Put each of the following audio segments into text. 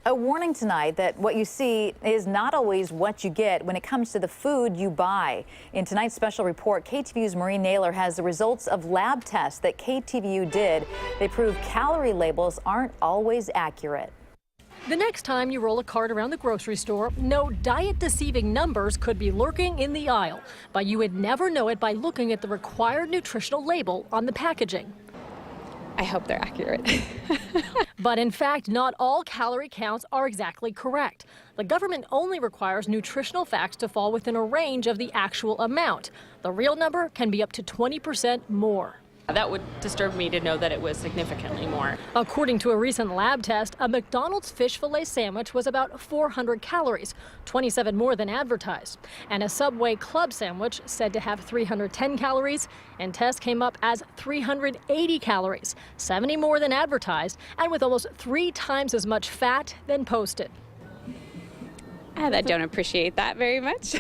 A warning tonight that what you see is not always what you get when it comes to the food you buy. In tonight's special report, KTVU's Maureen Naylor has the results of lab tests that KTVU did. They prove calorie labels aren't always accurate. The next time you roll a cart around the grocery store, no diet-deceiving numbers could be lurking in the aisle, but you would never know it by looking at the required nutritional label on the packaging. I hope they're accurate. But in fact, not all calorie counts are exactly correct. The government only requires nutritional facts to fall within a range of the actual amount. The real number can be up to 20% more. That would disturb me to know that it was significantly more. According to a recent lab test, a McDonald's fish fillet sandwich was about 400 calories, 27 more than advertised. And a Subway club sandwich, said to have 310 calories, and test came up as 380 calories, 70 more than advertised, and with almost 3 times as much fat than posted. I don't appreciate that very much.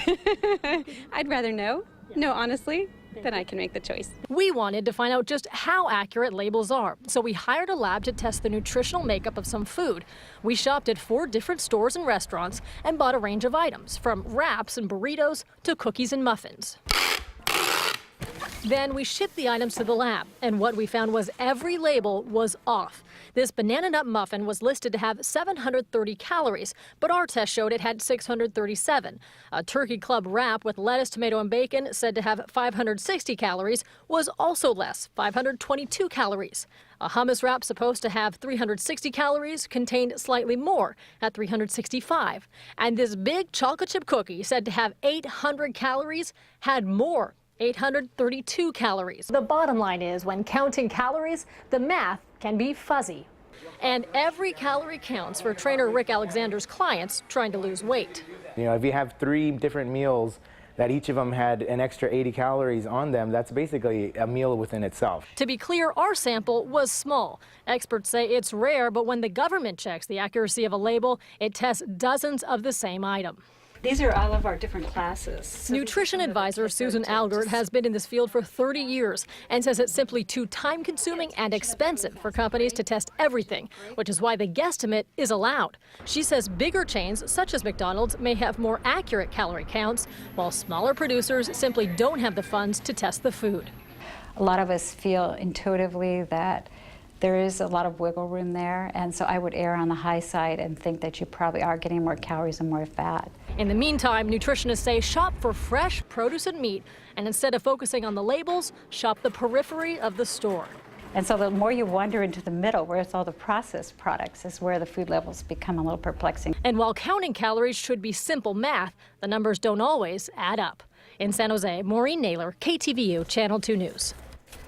I'd rather know, honestly. Then I can make the choice. We wanted to find out just how accurate labels are, so we hired a lab to test the nutritional makeup of some food. We shopped at 4 different stores and restaurants and bought a range of items, from wraps and burritos to cookies and muffins. Then we shipped the items to the lab, and what we found was every label was off. This banana nut muffin was listed to have 730 calories, but our test showed it had 637. A turkey club wrap with lettuce, tomato, and bacon, said to have 560 calories, was also less, 522 calories. A hummus wrap supposed to have 360 calories contained slightly more at 365. And this big chocolate chip cookie, said to have 800 calories, had more, 832 calories. The bottom line is, when counting calories, the math can be fuzzy. And every calorie counts for trainer Rick Alexander's clients trying to lose weight. You know, if you have 3 different meals that each of them had an extra 80 calories on them, that's basically a meal within itself. To be clear, our sample was small. Experts say it's rare, but when the government checks the accuracy of a label, it tests dozens of the same item. These are all of our different classes. So nutrition advisor Susan Algert has been in this field for 30 years and says it's simply too time-consuming and expensive for companies to test everything, which is why the guesstimate is allowed. She says bigger chains, such as McDonald's, may have more accurate calorie counts, while smaller producers simply don't have the funds to test the food. A lot of us feel intuitively that there is a lot of wiggle room there, and so I would err on the high side and think that you probably are getting more calories and more fat. In the meantime, nutritionists say shop for fresh produce and meat, and instead of focusing on the labels, shop the periphery of the store. And so the more you wander into the middle, where it's all the processed products, is where the food labels become a little perplexing. And while counting calories should be simple math, the numbers don't always add up. In San Jose, Maureen Naylor, KTVU Channel 2 News.